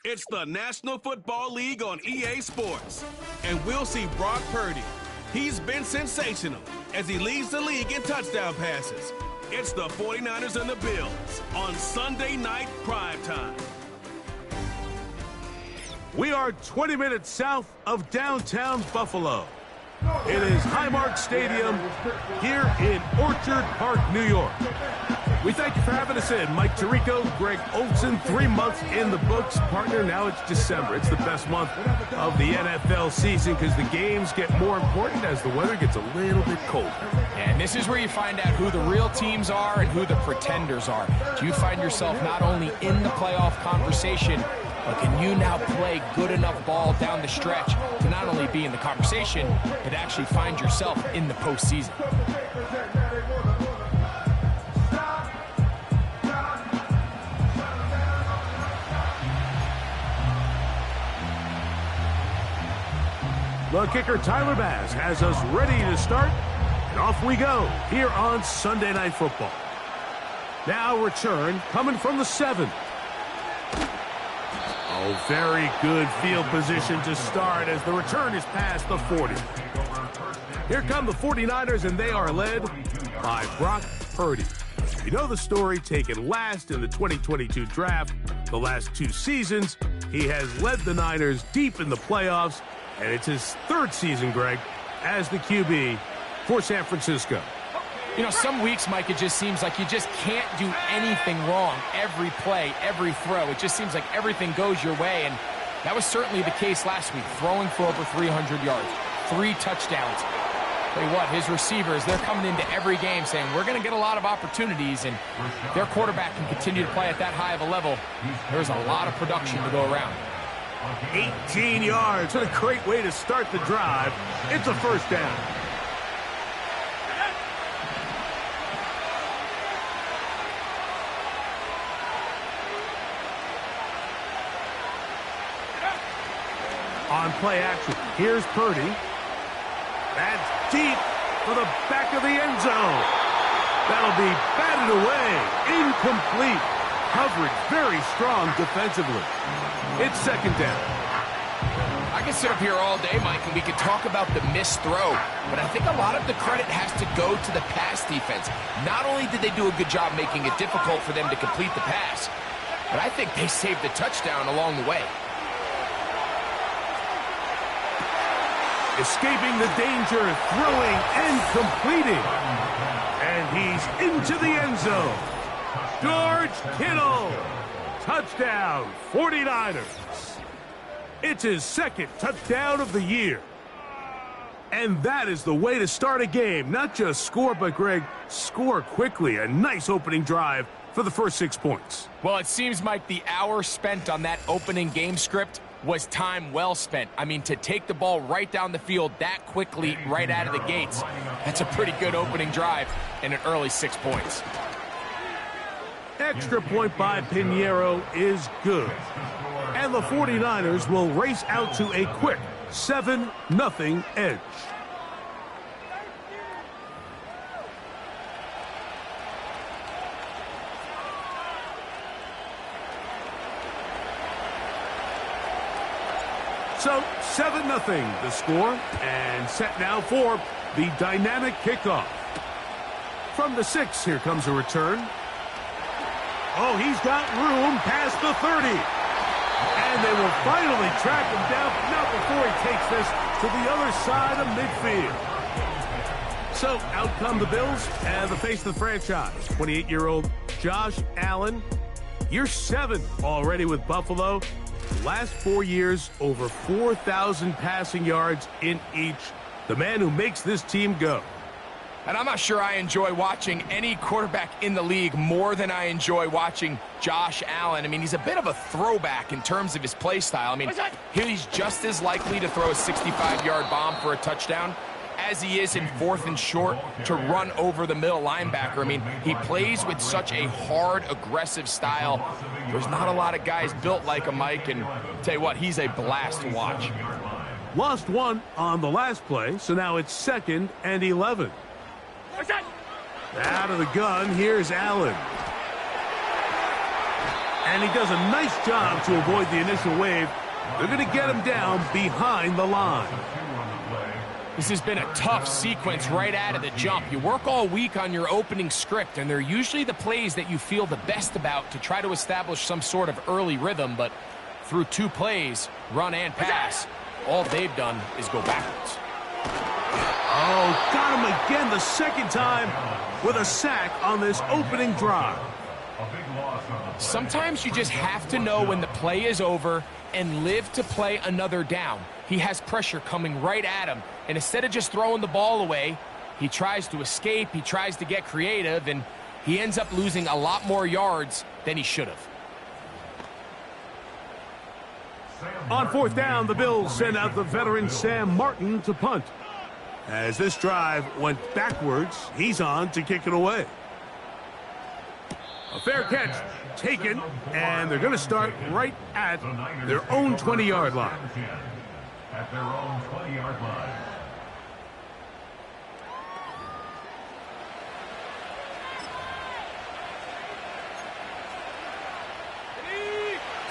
It's the National Football League on EA Sports, and we'll see Brock Purdy. He's been sensational as he leads the league in touchdown passes. It's the 49ers and the Bills on Sunday Night Primetime. We are 20 minutes south of downtown Buffalo. It is Highmark Stadium here in Orchard Park, New York. We thank you for having us in. Mike Tirico, Greg Olsen, 3 months in the books. Partner, now it's December. It's the best month of the NFL season because the games get more important as the weather gets a little bit colder. And this is where you find out who the real teams are and who the pretenders are. Do you find yourself not only in the playoff conversation, but can you now play good enough ball down the stretch to not only be in the conversation, but actually find yourself in the postseason? The kicker, Tyler Bass, has us ready to start, and off we go here on Sunday Night Football. Now return coming from the 7. Oh, very good field position to start as the return is past the 40. Here come the 49ers, and they are led by Brock Purdy. You know the story, taken last in the 2022 draft. The last 2 seasons, he has led the Niners deep in the playoffs, and it's his 3rd season, Greg, as the QB for San Francisco. You know, some weeks, Mike, it just seems like you just can't do anything wrong. Every play, every throw, it just seems like everything goes your way, and that was certainly the case last week, throwing for over 300 yards, 3 touchdowns. Tell you what, his receivers, they're coming into every game saying, we're going to get a lot of opportunities, and their quarterback can continue to play at that high of a level. There's a lot of production to go around. 18 yards. What a great way to start the drive. It's a first down. On play action, here's Purdy. That's deep for the back of the end zone. That'll be batted away. Incomplete. Coverage very strong defensively. It's 2nd down. I can sit up here all day, Mike, and we could talk about the missed throw, but I think a lot of the credit has to go to the pass defense. Not only did they do a good job making it difficult for them to complete the pass, but I think they saved the touchdown along the way. Escaping the danger, throwing and completing. And he's into the end zone. George Kittle. Touchdown, 49ers. It's his 2nd touchdown of the year. And that is the way to start a game. Not just score, but, Greg, score quickly. A nice opening drive for the first 6 points. Well, it seems like the hour spent on that opening game script was time well spent. I mean, to take the ball right down the field that quickly right out of the gates, that's a pretty good opening drive and an early 6 points. Extra point by Pinheiro is good. And the 49ers will race out to a quick 7-0 edge. So 7-0 the score, and set now for the dynamic kickoff. From the 6, here comes a return. Oh, he's got room past the 30. And they will finally track him down, not before he takes this to the other side of midfield. So, out come the Bills and the face of the franchise. 28-year-old Josh Allen. Year 7 already with Buffalo. Last 4 years, over 4,000 passing yards in each. The man who makes this team go. And I'm not sure I enjoy watching any quarterback in the league more than I enjoy watching Josh Allen. I mean, he's a bit of a throwback in terms of his play style. I mean, he's just as likely to throw a 65-yard bomb for a touchdown as he is in 4th and short to run over the middle linebacker. I mean, he plays with such a hard, aggressive style. There's not a lot of guys built like him, Mike, and tell you what, he's a blast to watch. Lost 1 on the last play, so now it's 2nd and 11. Out of the gun, here's Allen. And he does a nice job to avoid the initial wave. They're going to get him down behind the line. This has been a tough sequence right out of the jump. You work all week on your opening script, and they're usually the plays that you feel the best about to try to establish some sort of early rhythm, but through 2 plays, run and pass, all they've done is go backwards. Oh, got him again the 2nd time with a sack on this opening drive. Sometimes you just have to know when the play is over and live to play another down. He has pressure coming right at him, and instead of just throwing the ball away, he tries to escape, he tries to get creative, and he ends up losing a lot more yards than he should have. On 4th down, the Bills send out the veteran Sam Martin to punt. As this drive went backwards, he's on to kick it away. A fair catch taken, and they're going to start right at their own 20-yard line. At their own 20-yard line.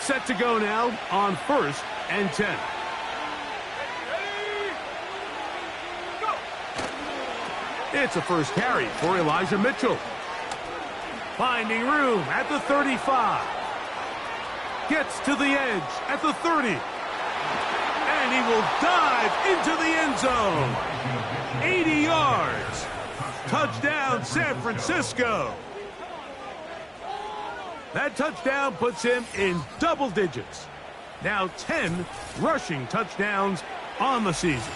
Set to go now on 1st and 10. It's a first carry for Elijah Mitchell. Finding room at the 35. Gets to the edge at the 30. And he will dive into the end zone. 80 yards. Touchdown, San Francisco. That touchdown puts him in double digits. Now 10 rushing touchdowns on the season.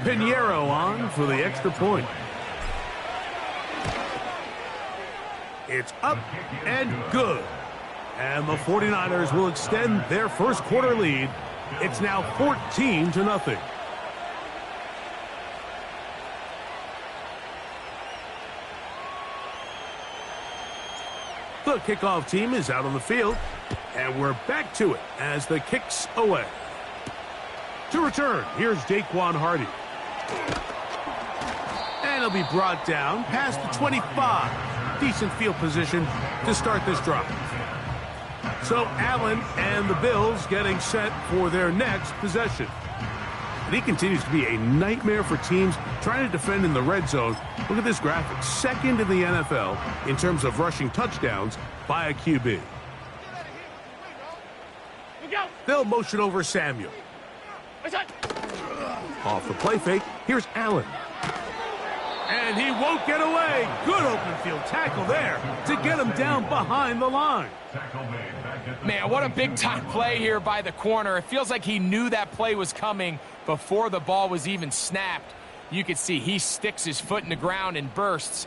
Pinheiro on for the extra point. It's up and good. And the 49ers will extend their first quarter lead. It's now 14-0. The kickoff team is out on the field, and we're back to it as the kick's away. To return, here's Daquan Hardy. And he'll be brought down past the 25. Decent field position to start this drive. So Allen and the Bills getting set for their next possession. And he continues to be a nightmare for teams trying to defend in the red zone. Look at this graphic. 2nd in the NFL in terms of rushing touchdowns by a QB. They'll motion over Samuel. Off the play fake, here's Allen. And he won't get away. Good open field tackle there to get him down behind the line. Man, what a big-time play here by the corner. It feels like he knew that play was coming before the ball was even snapped. You can see he sticks his foot in the ground and bursts.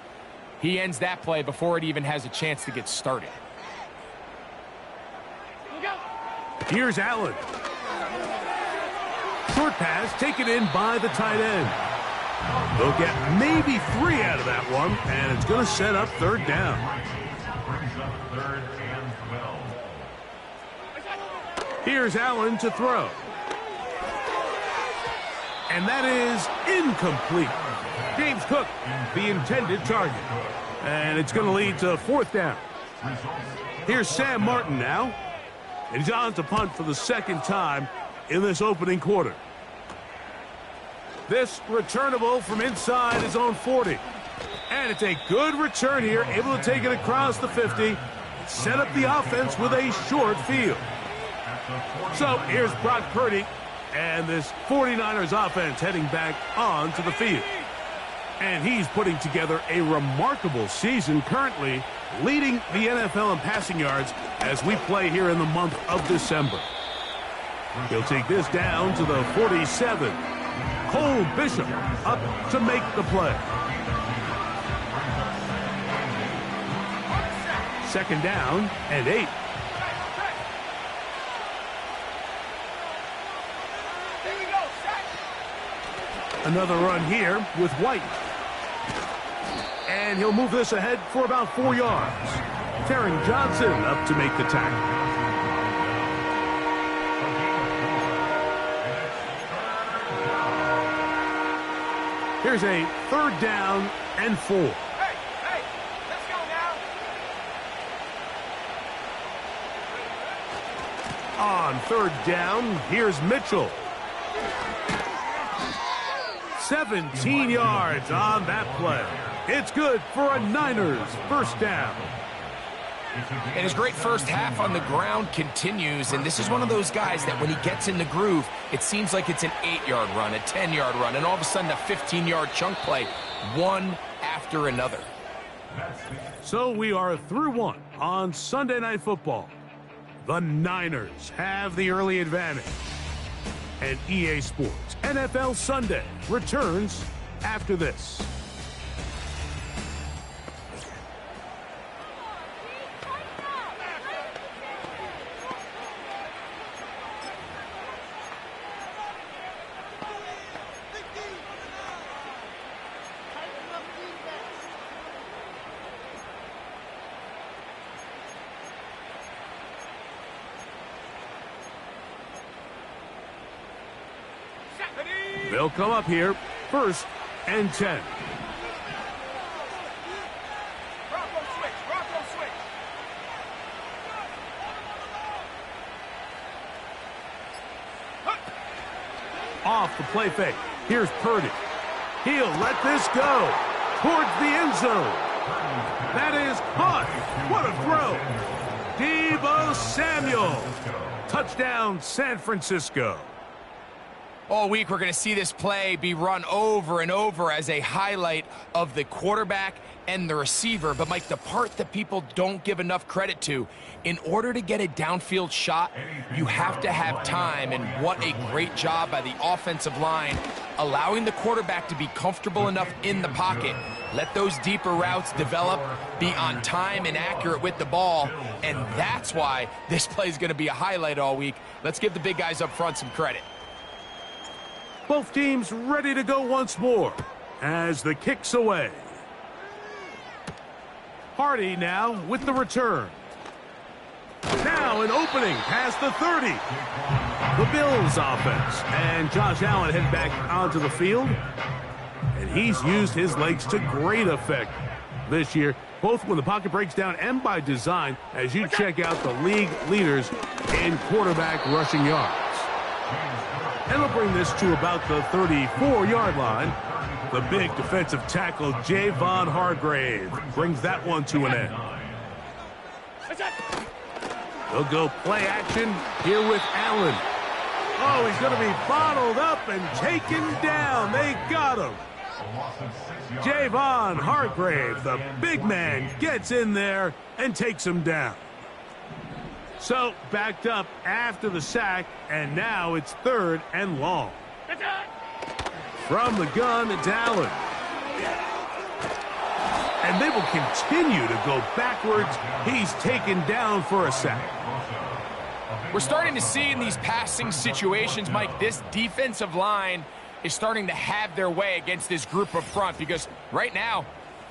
He ends that play before it even has a chance to get started. Here's Allen. Short pass taken in by the tight end. They'll get maybe 3 out of that one, and it's going to set up 3rd down. Here's Allen to throw. And that is incomplete. James Cook, the intended target. And it's going to lead to 4th down. Here's Sam Martin now. And he's on to punt for the second time in this opening quarter. This returnable from inside his own 40. And it's a good return here, able to take it across the 50, set up the offense with a short field. So here's Brock Purdy and this 49ers offense heading back onto the field. And he's putting together a remarkable season, currently leading the NFL in passing yards as we play here in the month of December. He'll take this down to the 47. Cole Bishop up to make the play. Second down and 8. Another run here with White. And he'll move this ahead for about 4 yards. Taron Johnson up to make the tackle. Here's a third down and 4. Hey, let's go now. On third down, here's Mitchell. 17 yards on that play. It's good for a Niners first down. And his great first half on the ground continues, and this is one of those guys that when he gets in the groove, it seems like it's an 8-yard run, a 10-yard run, and all of a sudden a 15-yard chunk play, one after another. So we are through one on Sunday Night Football. The Niners have the early advantage. And EA Sports NFL Sunday returns after this. They'll come up here, 1st and 10. Bronco switch. Off the play fake. Here's Purdy. He'll let this go towards the end zone. That is caught. What a throw. Deebo Samuel. Touchdown, San Francisco. All week, we're going to see this play be run over and over as a highlight of the quarterback and the receiver. But, Mike, the part that people don't give enough credit to, in order to get a downfield shot, you have to have time. And what a great job by the offensive line, allowing the quarterback to be comfortable enough in the pocket. Let those deeper routes develop, be on time and accurate with the ball. And that's why this play is going to be a highlight all week. Let's give the big guys up front some credit. Both teams ready to go once more as the kick's away. Hardy now with the return. Now an opening past the 30. The Bills offense. And Josh Allen head back onto the field. And he's used his legs to great effect this year, both when the pocket breaks down and by design, as you check out the league leaders in quarterback rushing yards. And we'll bring this to about the 34-yard line. The big defensive tackle, Javon Hargrave, brings that one to an end. They'll go play action here with Allen. Oh, he's going to be bottled up and taken down. They got him. Javon Hargrave, the big man, gets in there and takes him down. So, backed up after the sack, and now it's 3rd and long. From the gun, it's Allen. And they will continue to go backwards. He's taken down for a sack. We're starting to see in these passing situations, Mike, this defensive line is starting to have their way against this group up front, because right now,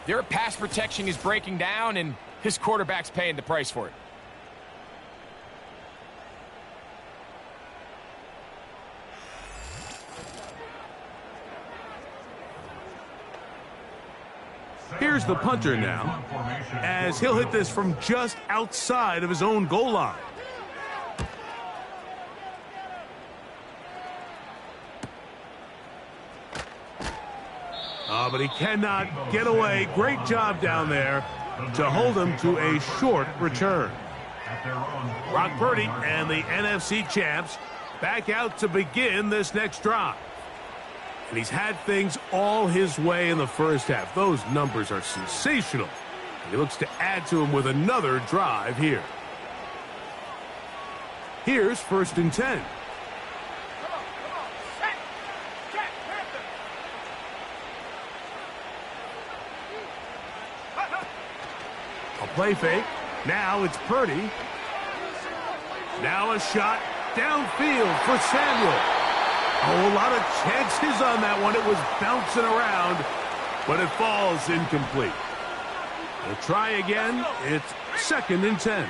their pass protection is breaking down, and his quarterback's paying the price for it. Here's the punter now, as he'll hit this from just outside of his own goal line. But he cannot get away. Great job down there to hold him to a short return. Brock Purdy and the NFC champs back out to begin this next drive. And he's had things all his way in the first half. Those numbers are sensational. He looks to add to them with another drive here. Here's 1st and 10. A play fake. Now it's Purdy. Now a shot downfield for Samuel. Oh, a lot of chances on that one. It was bouncing around, but it falls incomplete. They'll try again. It's 2nd and 10.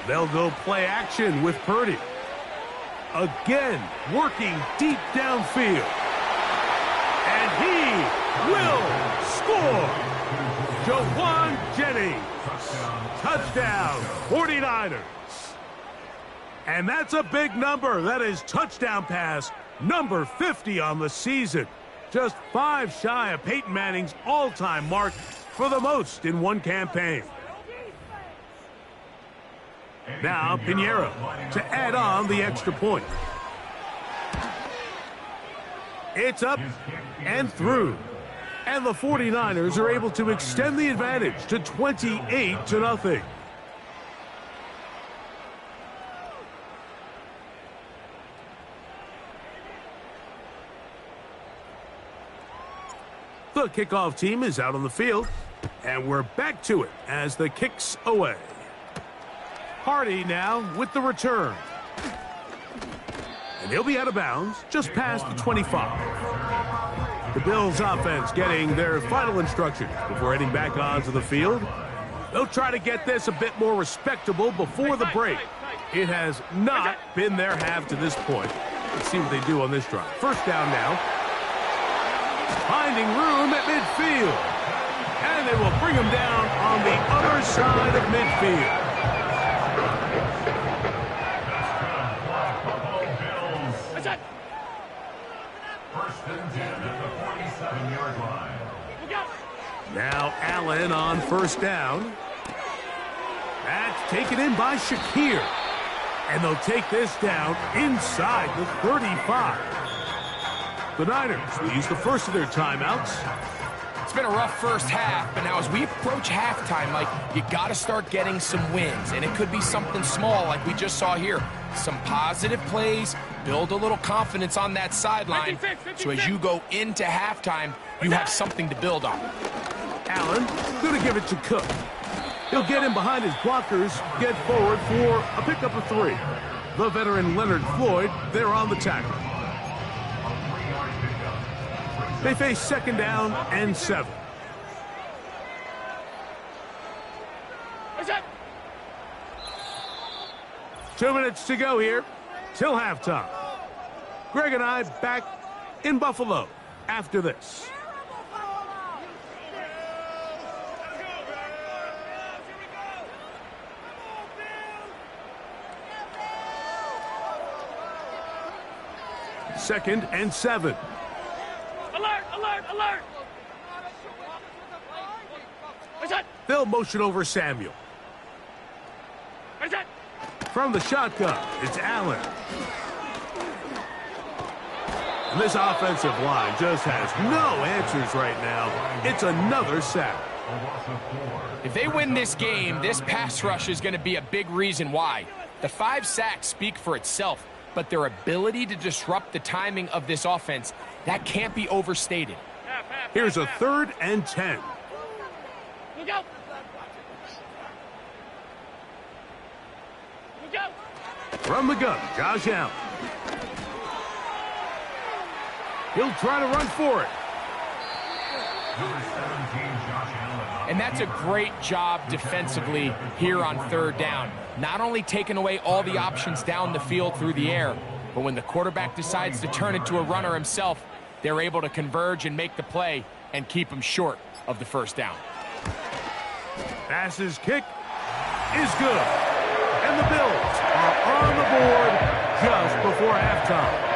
They'll go play action with Purdy. Again, working deep downfield. And he will score. Jawan Jennings. Touchdown, 49ers. And that's a big number. That is touchdown pass number 50 on the season. Just 5 shy of Peyton Manning's all-time mark for the most in one campaign. Now Pinheiro to add on the extra point. It's up and through. And the 49ers are able to extend the advantage to 28-0. The kickoff team is out on the field, and we're back to it as the kick's away. Hardy now with the return. And he'll be out of bounds just past the 25. The Bills offense getting their final instructions before heading back onto the field. They'll try to get this a bit more respectable before the break. It has not been their half to this point. Let's see what they do on this drive. 1st down now. Finding room at midfield. And they will bring him down on the other side of midfield. Now Allen on 1st down. That's taken in by Shakir. And they'll take this down inside the 35. The Niners will use the first of their timeouts. It's been a rough first half, but now as we approach halftime, Mike, you got to start getting some wins. And it could be something small like we just saw here. Some positive plays, build a little confidence on that sideline. So as you go into halftime, you have something to build on. Allen going to give it to Cook. He'll get in behind his blockers, get forward for a pickup of 3. The veteran Leonard Floyd, they're on the tackle. They face 2nd down and 7. What's up? 2 minutes to go here till halftime. Greg and I back in Buffalo after this. Second and 7. Alert, alert, alert. What's that? They'll motion over Samuel. What's that? From the shotgun, it's Allen. And this offensive line just has no answers right now. It's another sack. If they win this game, this pass rush is going to be a big reason why. The 5 sacks speak for itself, but their ability to disrupt the timing of this offense, that can't be overstated. Here's a 3rd and 10. Look out. Look out. From the gun, Josh Allen. He'll try to run for it. Number 17, Josh Allen. And that's a great job defensively here on 3rd down. Not only taking away all the options down the field through the air, but when the quarterback decides to turn into a runner himself, they're able to converge and make the play and keep him short of the 1st down. Pass's kick is good. And the Bills are on the board just before halftime.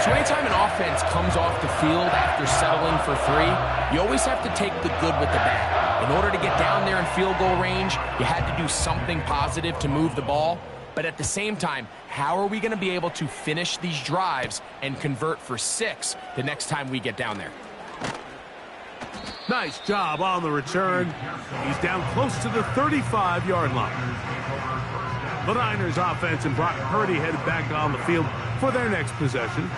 So anytime an offense comes off the field after settling for 3, you always have to take the good with the bad. In order to get down there in field goal range, you had to do something positive to move the ball. But at the same time, how are we going to be able to finish these drives and convert for 6 the next time we get down there? Nice job on the return. He's down close to the 35-yard line. The Niners offense and Brock Purdy headed back on the field for their next possession.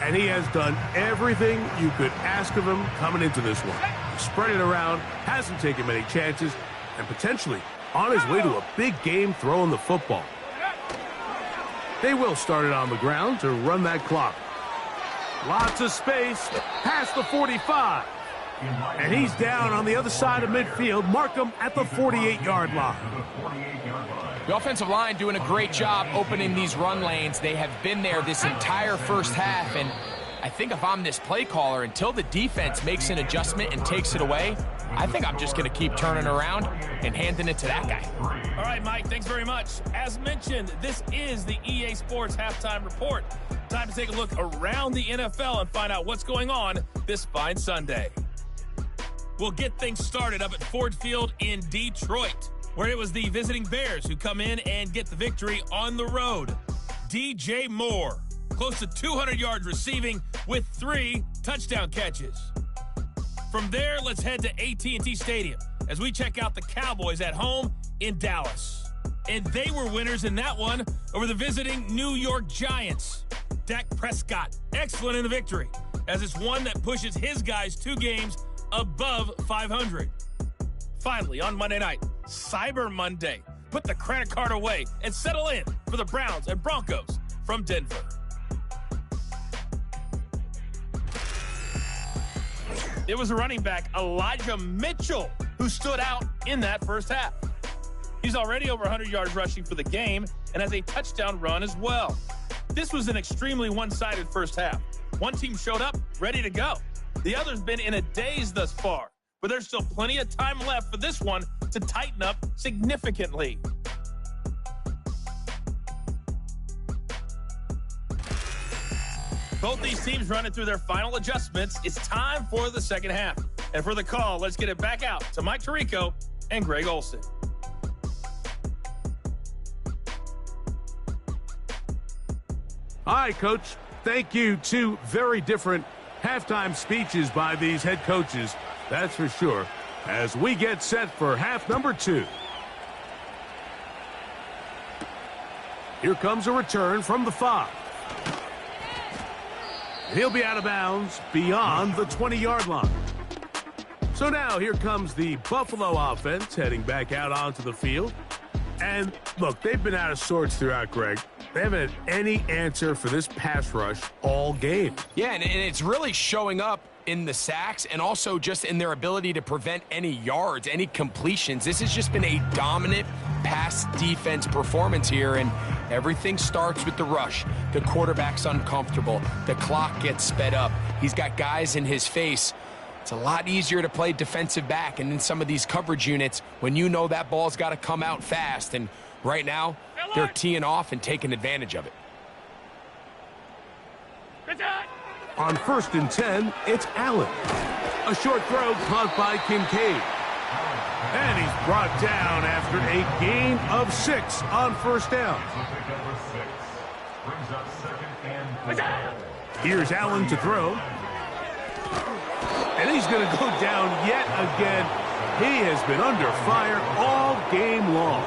And he has done everything you could ask of him coming into this one. Spread it around, hasn't taken many chances, and potentially on his way to a big game throwing the football. They will start it on the ground to run that clock. Lots of space past the 45. And he's down on the other side of midfield. Mark him at the 48-yard line. The offensive line doing a great job opening these run lanes. They have been there this entire first half, and I think if I'm this play caller, until the defense makes an adjustment and takes it away, I think I'm just going to keep turning around and handing it to that guy. All right, Mike, thanks very much. As mentioned, this is the EA Sports Halftime Report. Time to take a look around the NFL and find out what's going on this fine Sunday. We'll get things started up at Ford Field in Detroit, where it was the visiting Bears who come in and get the victory on the road. DJ Moore, close to 200 yards receiving with 3 touchdown catches. From there, let's head to AT&T Stadium as we check out the Cowboys at home in Dallas. And they were winners in that one over the visiting New York Giants. Dak Prescott, excellent in the victory, as it's one that pushes his guys 2 games above 500. Finally, on Monday night, Cyber Monday. Put the credit card away and settle in for the Browns and Broncos from Denver. It was a running back, Elijah Mitchell, who stood out in that first half. He's already over 100 yards rushing for the game and has a touchdown run as well. This was an extremely one-sided first half. One team showed up ready to go. The other's been in a daze thus far, but there's still plenty of time left for this one to tighten up significantly. Both these teams running through their final adjustments. It's time for the second half. And for the call, let's get it back out to Mike Tirico and Greg Olsen. All right, Coach. Thank you. 2 very different halftime speeches by these head coaches, that's for sure, as we get set for half number 2. Here comes a return from the 5. He'll be out of bounds beyond the 20-yard line. So now here comes the Buffalo offense heading back out onto the field. And look, they've been out of sorts throughout, Greg. They haven't had any answer for this pass rush all game. Yeah, and it's really showing up in the sacks and also just in their ability to prevent any yards, any completions. This has just been a dominant pass defense performance here, and everything starts with the rush. The quarterback's uncomfortable. The clock gets sped up. He's got guys in his face. It's a lot easier to play defensive back, and in some of these coverage units, when you know that ball's got to come out fast, and right now, they're teeing off and taking advantage of it. On 1st and 10, it's Allen. A short throw caught by Kincaid. And he's brought down after a gain of 6 on first down. Here's Allen to throw. And he's going to go down yet again. He has been under fire all game long.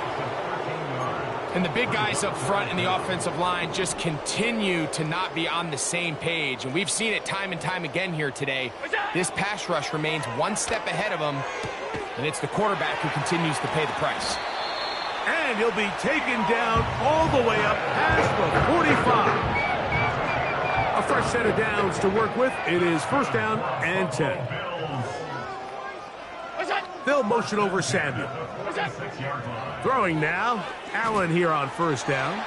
And the big guys up front in the offensive line just continue to not be on the same page. And we've seen it time and time again here today. This pass rush remains one step ahead of them, and it's the quarterback who continues to pay the price. And he'll be taken down all the way up past the 45. A fresh set of downs to work with. It is 1st down and 10. They'll motion over Samuel. Throwing now. Allen here on 1st down.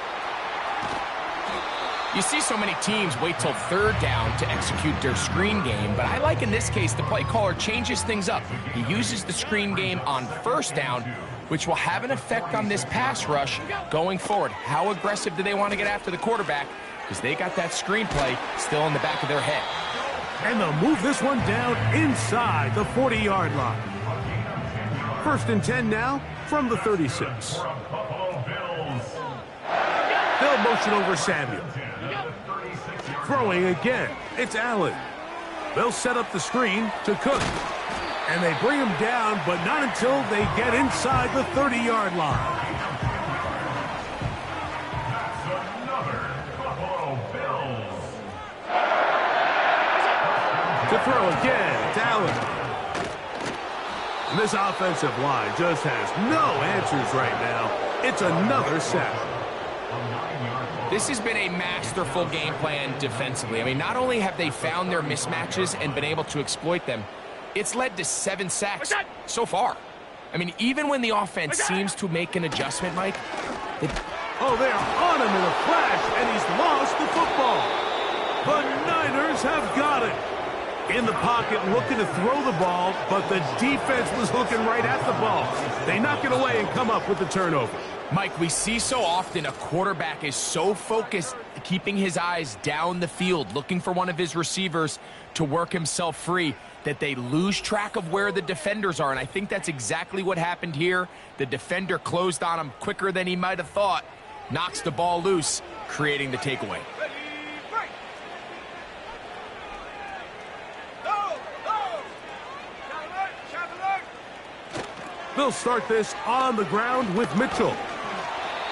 You see so many teams wait till 3rd down to execute their screen game, but I like in this case the play caller changes things up. He uses the screen game on 1st down which will have an effect on this pass rush going forward. How aggressive do they want to get after the quarterback? Because they got that screenplay still in the back of their head. And they'll move this one down inside the 40-yard line. 1st and 10 now from the 36. They'll motion over Samuel. Throwing again, it's Allen. They'll set up the screen to Cook. And they bring him down, but not until they get inside the 30-yard line. To throw again, it's Allen. And this offensive line just has no answers right now. It's another sack. This has been a masterful game plan defensively. I mean, not only have they found their mismatches and been able to exploit them, it's led to 7 sacks so far. I mean, even when the offense seems to make an adjustment, Mike. Oh, they're on him in a flash, and he's lost the football. The Niners have got it. In the pocket, looking to throw the ball, but the defense was looking right at the ball. They knock it away and come up with the turnover. Mike, we see so often a quarterback is so focused, keeping his eyes down the field, looking for one of his receivers to work himself free, that they lose track of where the defenders are. And I think that's exactly what happened here. The defender closed on him quicker than he might have thought, knocks the ball loose, creating the takeaway. They'll start this on the ground with Mitchell.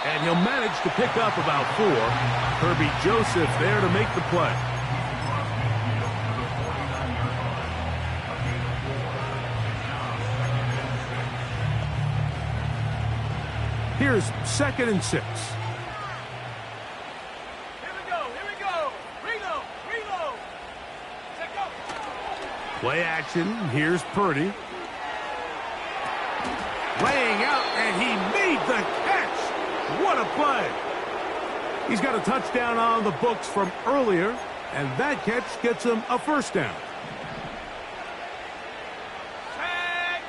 And he'll manage to pick up about 4. Herbie Joseph there to make the play. Here's 2nd and 6. Here we go. Reload. Set go. Play action. Here's Purdy. Laying out, and he made the catch. What a play. He's got a touchdown on the books from earlier, and that catch gets him a 1st down. Tag.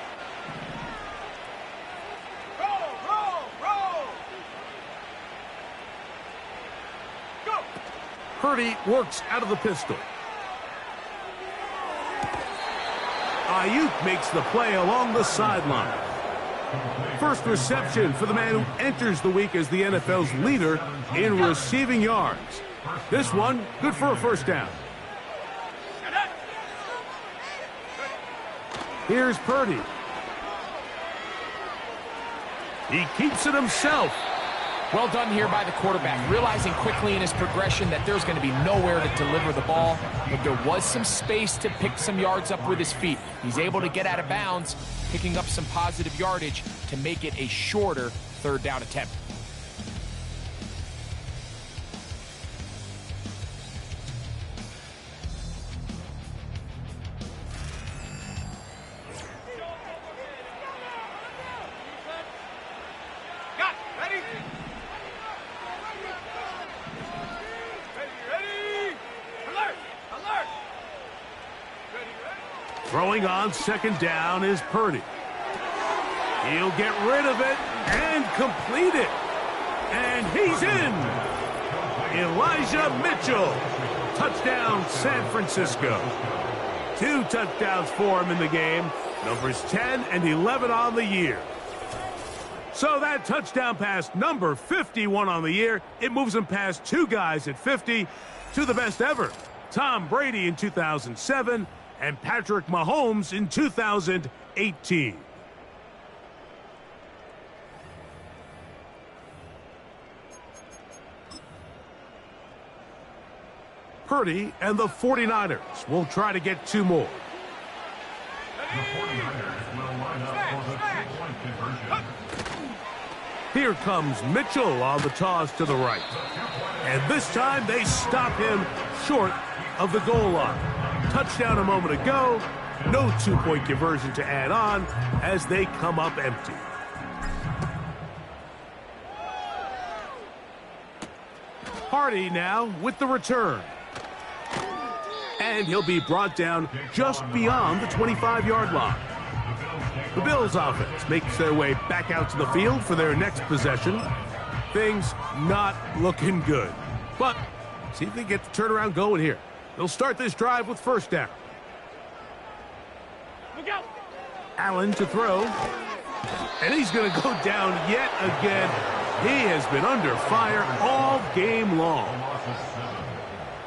Roll. Go. Purdy works out of the pistol. Ayuk makes the play along the sideline. First reception for the man who enters the week as the NFL's leader in receiving yards. This one, good for a 1st down. Here's Purdy. He keeps it himself. Well done here by the quarterback, realizing quickly in his progression that there's going to be nowhere to deliver the ball, but there was some space to pick some yards up with his feet. He's able to get out of bounds, picking up some positive yardage to make it a shorter 3rd down attempt. Throwing on 2nd down is Purdy. He'll get rid of it and complete it. And he's in. Elijah Mitchell. Touchdown, San Francisco. 2 touchdowns for him in the game. Numbers 10 and 11 on the year. So that touchdown pass, number 51 on the year, it moves him past 2 guys at 50 to the best ever. Tom Brady in 2007 and Patrick Mahomes in 2018. Purdy and the 49ers will try to get 2 more. The 49ers will line up for the 2-point conversion. Here comes Mitchell on the toss to the right. And this time they stop him short of the goal line. Touchdown a moment ago. No 2-point conversion to add on as they come up empty. Hardy now with the return. And he'll be brought down just beyond the 25-yard line. The Bills offense makes their way back out to the field for their next possession. Things not looking good. But see if they get the turnaround going here. They'll start this drive with first down. Look out. Allen to throw. And he's going to go down yet again. He has been under fire all game long.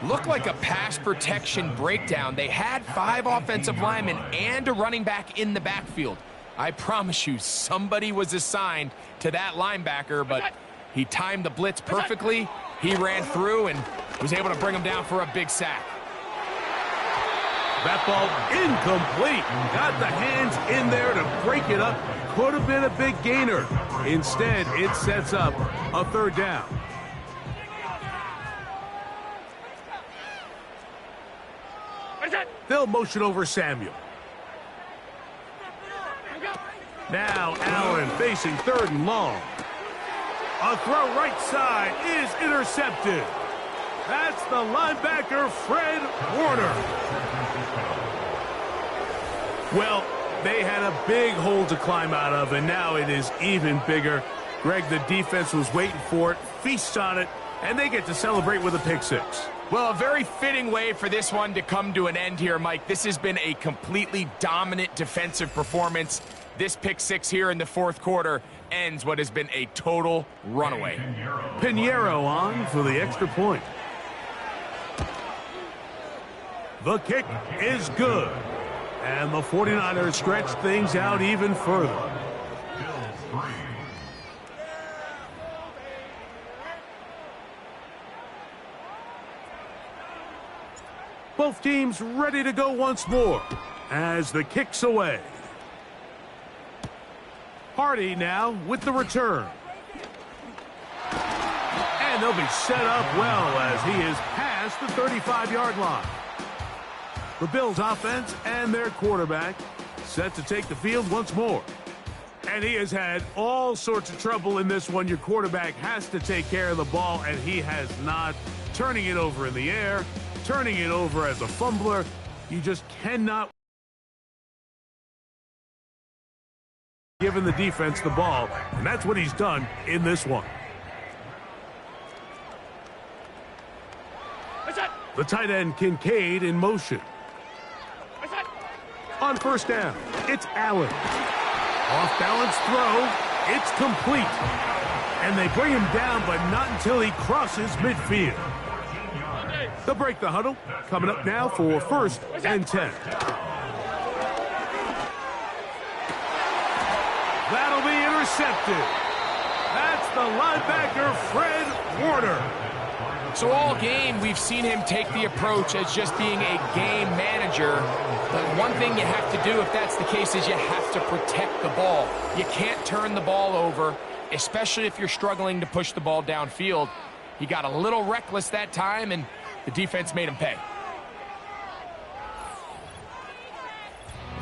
Looked like a pass protection breakdown. They had 5 offensive linemen and a running back in the backfield. I promise you, somebody was assigned to that linebacker, but he timed the blitz perfectly. He ran through and was able to bring him down for a big sack. That ball incomplete. Got the hands in there to break it up. Could have been a big gainer. Instead, it sets up a third down. They'll motion over Samuel. Now Allen facing third and long. A throw right side is intercepted. That's the linebacker, Fred Warner. Well, they had a big hole to climb out of, and now it is even bigger. Greg, the defense was waiting for it, feasts on it, and they get to celebrate with a pick six. Well, a very fitting way for this one to come to an end here, Mike. This has been a completely dominant defensive performance. This pick six here in the fourth quarter ends what has been a total runaway. Pinheiro on for the extra point. The kick is good. And the 49ers stretch things out even further. Both teams ready to go once more as the kick's away. Hardy now with the return. And they'll be set up well as he is past the 35-yard line. The Bills offense and their quarterback set to take the field once more. And he has had all sorts of trouble in this one. Your quarterback has to take care of the ball, and he has not. Turning it over in the air, turning it over as a fumbler. You just cannot giving the defense the ball, and that's what he's done in this one. The tight end Kincaid in motion. On first down, it's Allen. Off-balance throw, it's complete. And they bring him down, but not until he crosses midfield. They'll break the huddle. Coming up now for first and 10. That'll be intercepted. That's the linebacker, Fred Warner. So all game, we've seen him take the approach as just being a game manager. But one thing you have to do if that's the case is you have to protect the ball. You can't turn the ball over, especially if you're struggling to push the ball downfield. He got a little reckless that time, and the defense made him pay.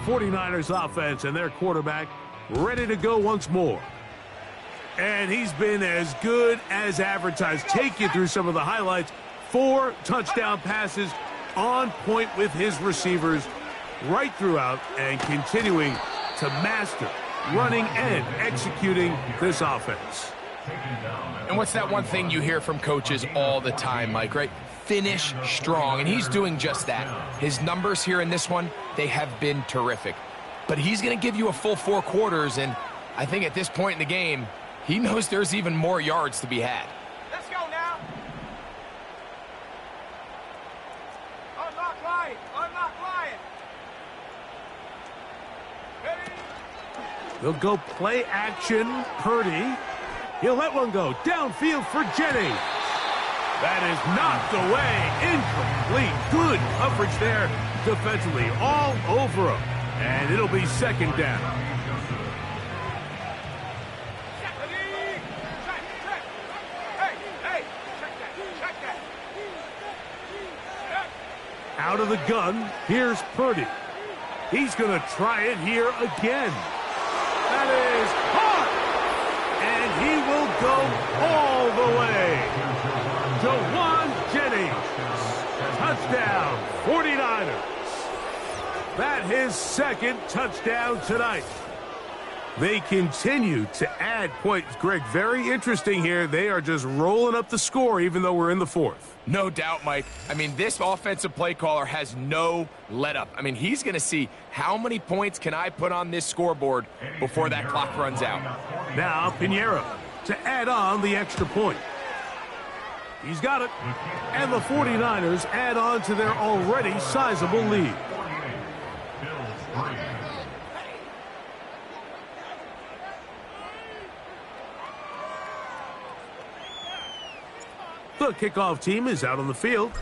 49ers offense and their quarterback ready to go once more. And he's been as good as advertised. Take you through some of the highlights. 4 touchdown passes on point with his receivers right throughout and continuing to master running and executing this offense. And what's that one thing you hear from coaches all the time, Mike, right? Finish strong, and he's doing just that. His numbers here in this one, they have been terrific. But he's going to give you a full 4 quarters, and I think at this point in the game, he knows there's even more yards to be had. Let's go now. Unlock line. Unlock line. Ready? They'll go play action. Purdy. He'll let one go. Downfield for Jennings. That is knocked away. Incomplete. Good coverage there defensively. All over him. And it'll be second down. Ready? Check, check. Hey, hey. Check that. Check that. Check. Out of the gun, here's Purdy. He's going to try it here again. That is caught! And he will go all the way. Jawan Jennings. Touchdown, 49ers. That his second touchdown tonight. They continue to add points. Greg, very interesting here. They are just rolling up the score even though we're in the fourth. No doubt, Mike. I mean, this offensive play caller has no let-up. I mean, he's going to see how many points can I put on this scoreboard before that clock runs out. Now, Pinheiro to add on the extra point. He's got it. And the 49ers add on to their already sizable lead. The kickoff team is out on the field,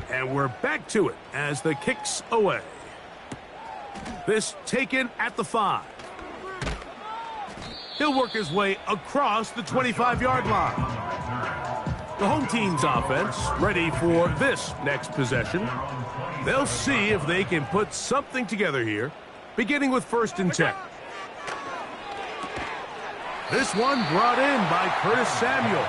and we're back to it as the kick's away. This taken at the 5. He'll work his way across the 25-yard line. The home team's offense ready for this next possession. They'll see if they can put something together here, beginning with 1st and 10. This one brought in by Curtis Samuel.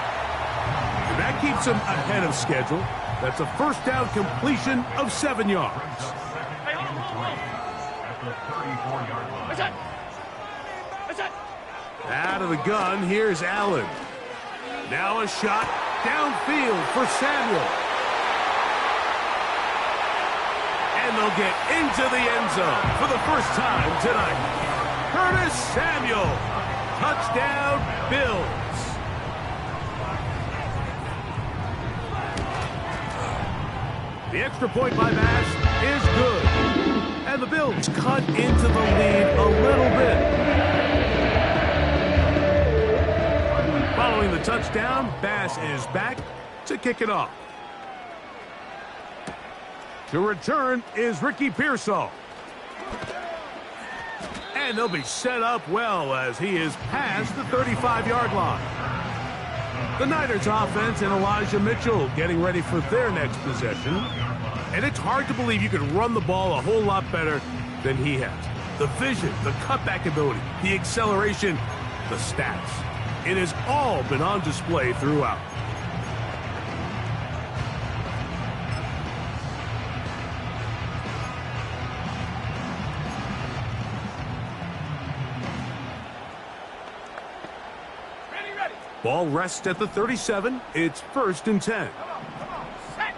And that keeps him ahead of schedule. That's a first down completion of 7 yards. Out of the gun, here's Allen. Now a shot downfield for Samuel. And they'll get into the end zone for the first time tonight. Curtis Samuel. Touchdown, Bills. The extra point by Bass is good. And the Bills cut into the lead a little bit. Following the touchdown, Bass is back to kick it off. To return is Ricky Pearsall. And they'll be set up well as he is past the 35-yard line. The Niners offense and Elijah Mitchell getting ready for their next possession. And it's hard to believe you can run the ball a whole lot better than he has. The vision, the cutback ability, the acceleration, the stats. It has all been on display throughout. Ready. Ball rests at the 37. It's 1st and 10. Come on. Set.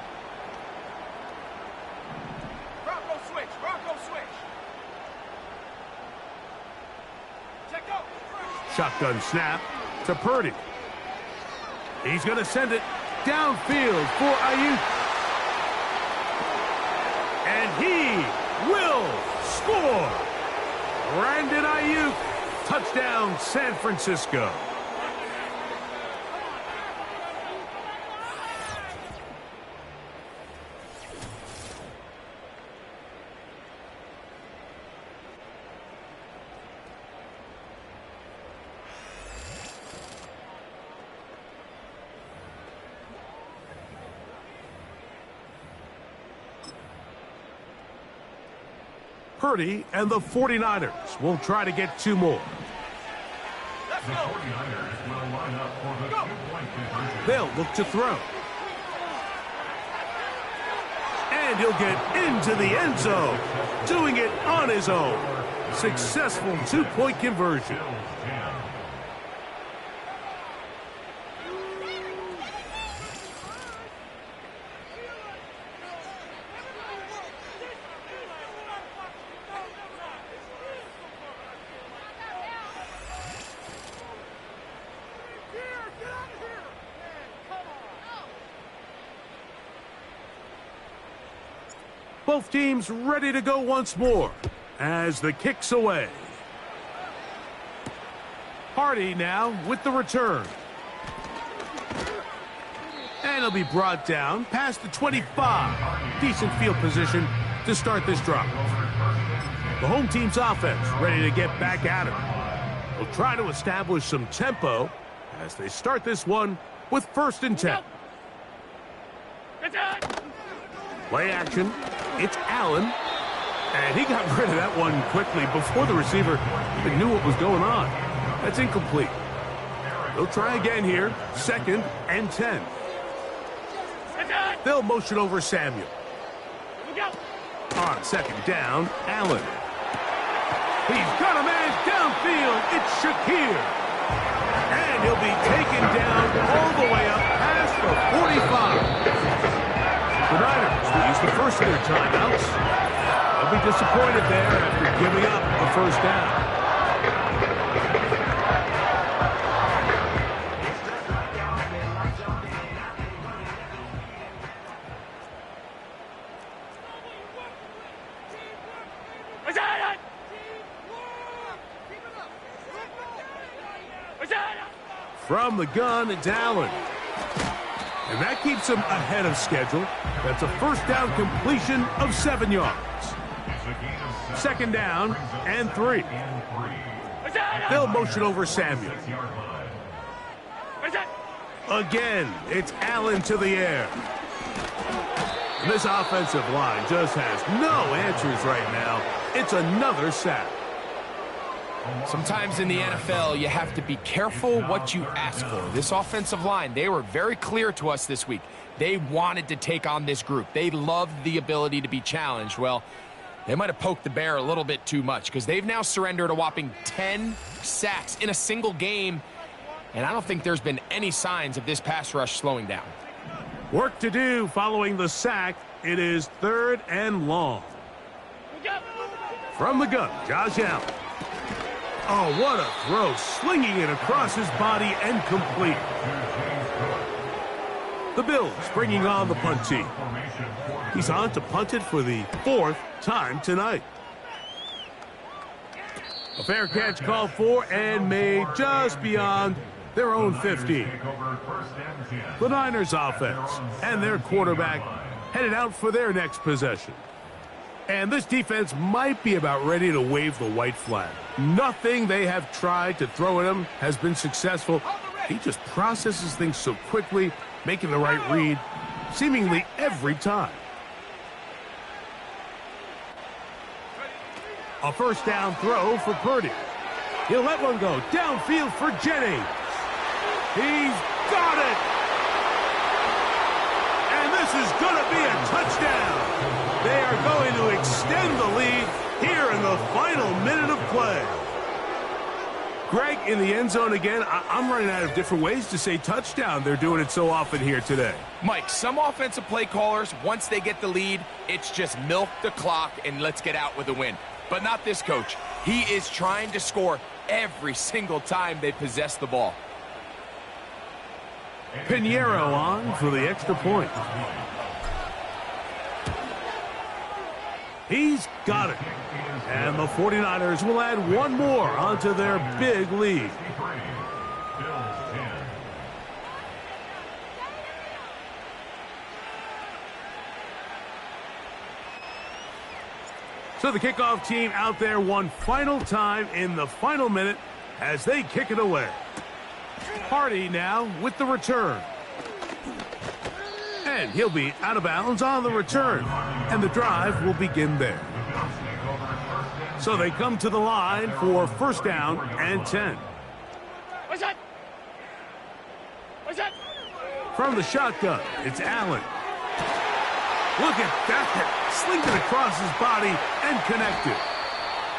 Bronco switch. Check go. Shotgun snap to Purdy. He's going to send it downfield for Ayuk. And he will score. Brandon Ayuk. Touchdown, San Francisco. Purdy and the 49ers will try to get 2 more. Let's The go. 49ers will line up for the 2-point conversion. They'll look to throw. And he'll get into the end zone, doing it on his own. Successful 2-point conversion. Bills 10. Both teams ready to go once more as the kick's away. Hardy now with the return. And he'll be brought down past the 25. Decent field position to start this drive. The home team's offense ready to get back at it. They'll try to establish some tempo as they start this one with 1st and 10. Play action. It's Allen. And he got rid of that one quickly before the receiver even knew what was going on. That's incomplete. They'll try again here. 2nd and 10. They'll motion over Samuel. On 2nd down, Allen. He's got a man downfield. It's Shakir. And he'll be taken down all the way up past the 45. The Niners will use the first of their timeouts. They'll be disappointed there after giving up the first down. From the gun, it's Allen. And that keeps him ahead of schedule. That's a first down completion of 7 yards. Second down and 3. They'll motion over Samuel. Again, it's Allen to the air. And this offensive line just has no answers right now. It's another sack. Sometimes in the NFL, you have to be careful what you ask for. This offensive line, they were very clear to us this week. They wanted to take on this group. They loved the ability to be challenged. Well, they might have poked the bear a little bit too much because they've now surrendered a whopping 10 sacks in a single game, and I don't think there's been any signs of this pass rush slowing down. Work to do following the sack. It is 3rd and long. From the gun, Josh Allen. Oh, what a throw. Slinging it across his body and complete. The Bills bringing on the punt team. He's on to punt it for the 4th time tonight. A fair catch called for and made just beyond their own 50. The Niners offense and their quarterback headed out for their next possession. And this defense might be about ready to wave the white flag. Nothing they have tried to throw at him has been successful. He just processes things so quickly, making the right read seemingly every time. A first down throw for Purdy. He'll let one go downfield for Jennings. He's got it! And this is going to be a touchdown. They are going to extend the lead here in the final minute of play. Greg, in the end zone again. I'm running out of different ways to say touchdown. They're doing it so often here today. Mike, some offensive play callers, once they get the lead, it's just milk the clock and let's get out with a win. But not this coach. He is trying to score every single time they possess the ball. Pinheiro on for the extra point. He's got it. And the 49ers will add one more onto their big lead. So the kickoff team out there one final time in the final minute as they kick it away. Hardy now with the return. And he'll be out of bounds on the return. And the drive will begin there. So they come to the line for first down and 10. What's that? What's that? From the shotgun, it's Allen. Look at that. Slinged it across his body and connected.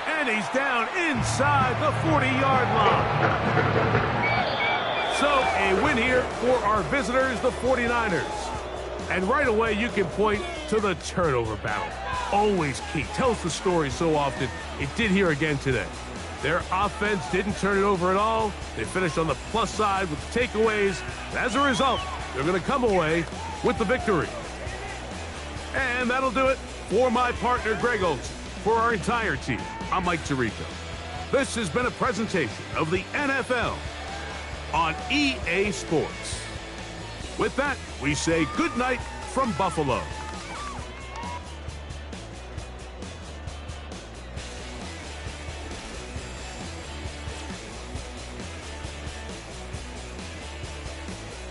And he's down inside the 40-yard line. So a win here for our visitors, the 49ers. And right away, you can point to the turnover battle. Always key. Tells the story so often. It did here again today. Their offense didn't turn it over at all. They finished on the plus side with takeaways. And as a result, they're going to come away with the victory. And that'll do it for my partner, Greg Olsen. For our entire team, I'm Mike Tirico. This has been a presentation of the NFL on EA Sports. With that, we say good night from Buffalo.